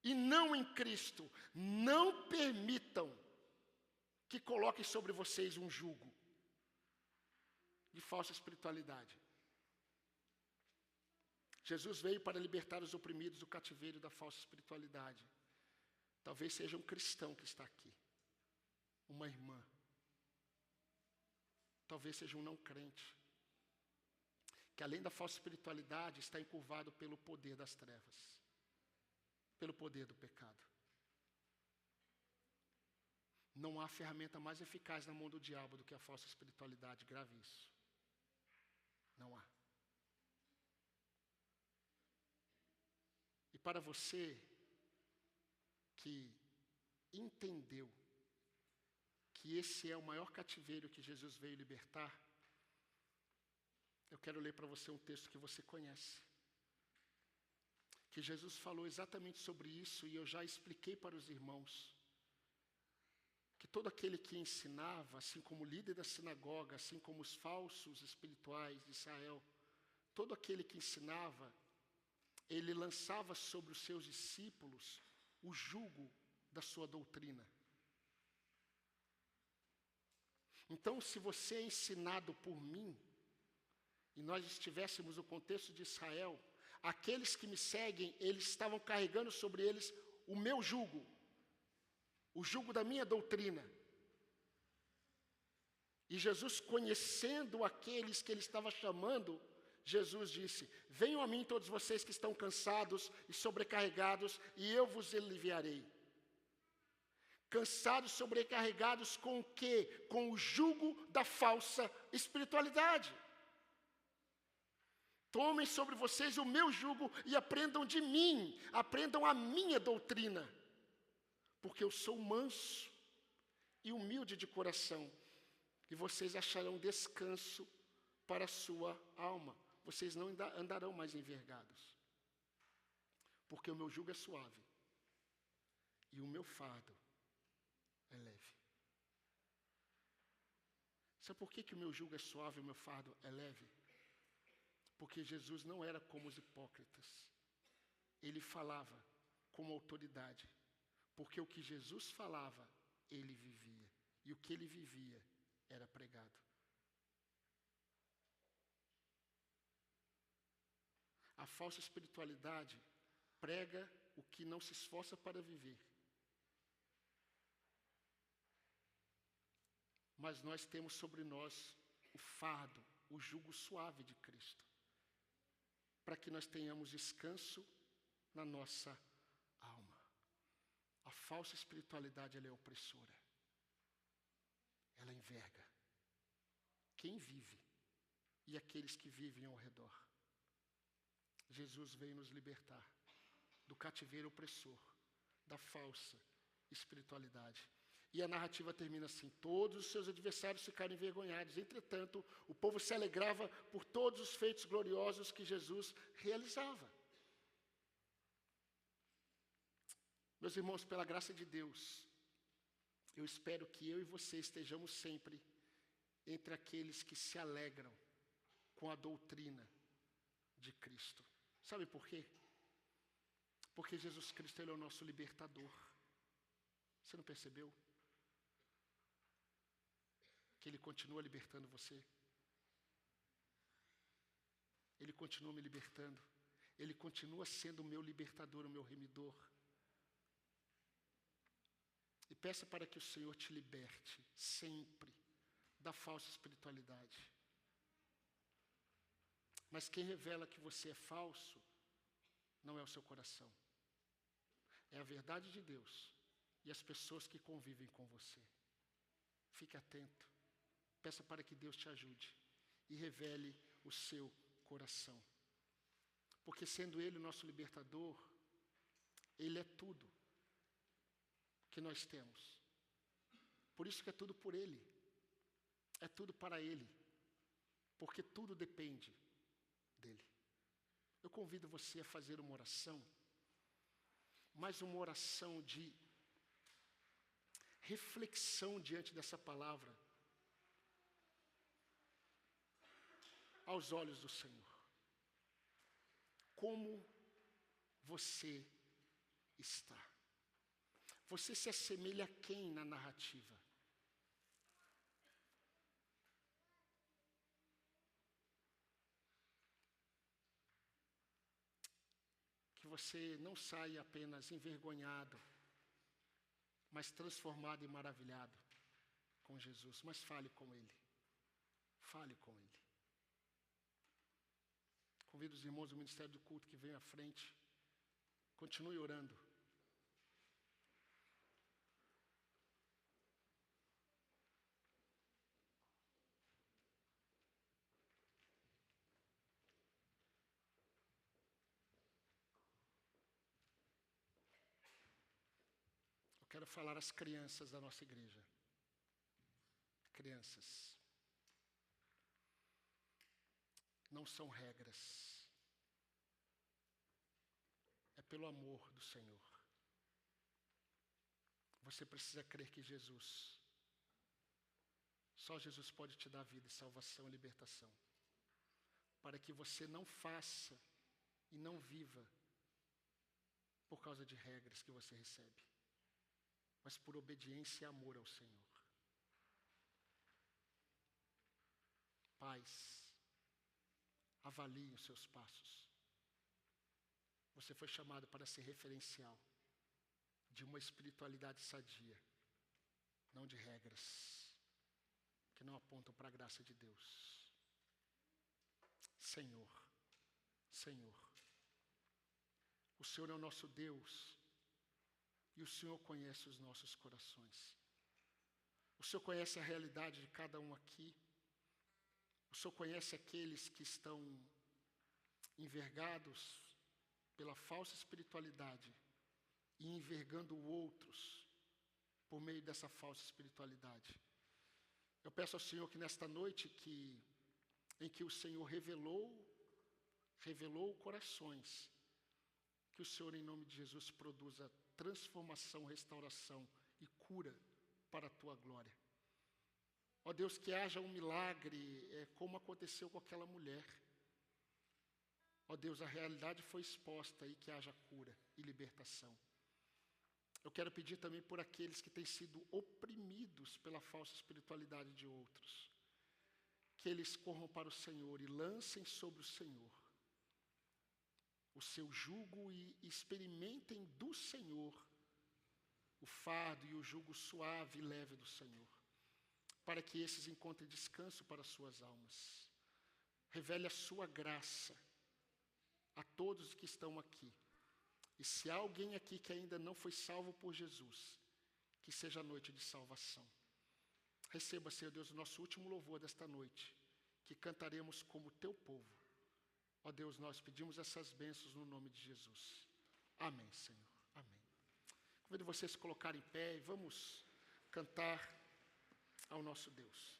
e não em Cristo. Não permitam que coloquem sobre vocês um jugo de falsa espiritualidade. Jesus veio para libertar os oprimidos do cativeiro da falsa espiritualidade. Talvez seja um cristão que está aqui, uma irmã. Talvez seja um não crente, que além da falsa espiritualidade está encurvado pelo poder das trevas, pelo poder do pecado. Não há ferramenta mais eficaz na mão do diabo do que a falsa espiritualidade, grave isso. Não há. E para você que entendeu que esse é o maior cativeiro que Jesus veio libertar, eu quero ler para você um texto que você conhece. Que Jesus falou exatamente sobre isso e eu já expliquei para os irmãos. Que todo aquele que ensinava, assim como o líder da sinagoga, assim como os falsos espirituais de Israel, todo aquele que ensinava, ele lançava sobre os seus discípulos o jugo da sua doutrina. Então, se você é ensinado por mim, e nós estivéssemos no contexto de Israel, aqueles que me seguem, eles estavam carregando sobre eles o meu jugo, o jugo da minha doutrina. E Jesus, conhecendo aqueles que ele estava chamando, Jesus disse: venham a mim todos vocês que estão cansados e sobrecarregados, e eu vos aliviarei. Cansados, sobrecarregados com o quê? Com o jugo da falsa espiritualidade. Tomem sobre vocês o meu jugo e aprendam de mim, aprendam a minha doutrina, porque eu sou manso e humilde de coração, e vocês acharão descanso para a sua alma. Vocês não andarão mais envergados, porque o meu jugo é suave e o meu fardo é leve. Sabe por que o meu jugo é suave e o meu fardo é leve? Porque Jesus não era como os hipócritas. Ele falava com autoridade, porque o que Jesus falava, ele vivia. E o que ele vivia era pregado. A falsa espiritualidade prega o que não se esforça para viver. Mas nós temos sobre nós o fardo, o jugo suave de Cristo, para que nós tenhamos descanso na nossa alma. A falsa espiritualidade, ela é opressora. Ela enverga quem vive e aqueles que vivem ao redor. Jesus veio nos libertar do cativeiro opressor, da falsa espiritualidade. E a narrativa termina assim: todos os seus adversários ficaram envergonhados. Entretanto, o povo se alegrava por todos os feitos gloriosos que Jesus realizava. Meus irmãos, pela graça de Deus, eu espero que eu e você estejamos sempre entre aqueles que se alegram com a doutrina de Cristo. Sabe por quê? Porque Jesus Cristo, ele é o nosso libertador. Você não percebeu? Que ele continua libertando você. Ele continua me libertando. Ele continua sendo o meu libertador, o meu remidor. E peça para que o Senhor te liberte sempre da falsa espiritualidade. Mas quem revela que você é falso não é o seu coração. É a verdade de Deus e as pessoas que convivem com você. Fique atento. Peça para que Deus te ajude e revele o seu coração. Porque sendo Ele o nosso libertador, Ele é tudo que nós temos. Por isso que é tudo por Ele. É tudo para Ele. Porque tudo depende dEle. Eu convido você a fazer uma oração, mas uma oração de reflexão diante dessa palavra, aos olhos do Senhor. Como você está? Você se assemelha a quem na narrativa? você não saia apenas envergonhado, mas transformado e maravilhado com Jesus. Mas fale com Ele. Fale com Ele. Convido os irmãos do Ministério do Culto que venham à frente. Continue orando. Eu quero falar às crianças da nossa igreja. Crianças. Não são regras. É pelo amor do Senhor. Você precisa crer que Jesus, só Jesus pode te dar vida e salvação e libertação. Para que você não faça e não viva por causa de regras que você recebe, mas por obediência e amor ao Senhor. Pais, avaliem os seus passos. Você foi chamado para ser referencial de uma espiritualidade sadia, não de regras que não apontam para a graça de Deus. Senhor, o Senhor é o nosso Deus e o Senhor conhece os nossos corações. O Senhor conhece a realidade de cada um aqui. O Senhor conhece aqueles que estão envergados pela falsa espiritualidade e envergando outros por meio dessa falsa espiritualidade. Eu peço ao Senhor que nesta noite em que o Senhor revelou corações, que o Senhor, em nome de Jesus, produza transformação, restauração e cura para a Tua glória. Ó Deus, que haja um milagre, como aconteceu com aquela mulher. Ó Deus, a realidade foi exposta e que haja cura e libertação. Eu quero pedir também por aqueles que têm sido oprimidos pela falsa espiritualidade de outros, que eles corram para o Senhor e lancem sobre o Senhor o seu jugo e experimentem do Senhor o fardo e o jugo suave e leve do Senhor, para que esses encontrem descanso para suas almas. Revele a sua graça a todos que estão aqui. E se há alguém aqui que ainda não foi salvo por Jesus, que seja a noite de salvação. Receba, Senhor Deus, o nosso último louvor desta noite, que cantaremos como Teu povo. Ó Deus, nós pedimos essas bênçãos no nome de Jesus. Amém, Senhor. Amém. Convido vocês a se colocarem em pé e vamos cantar ao nosso Deus.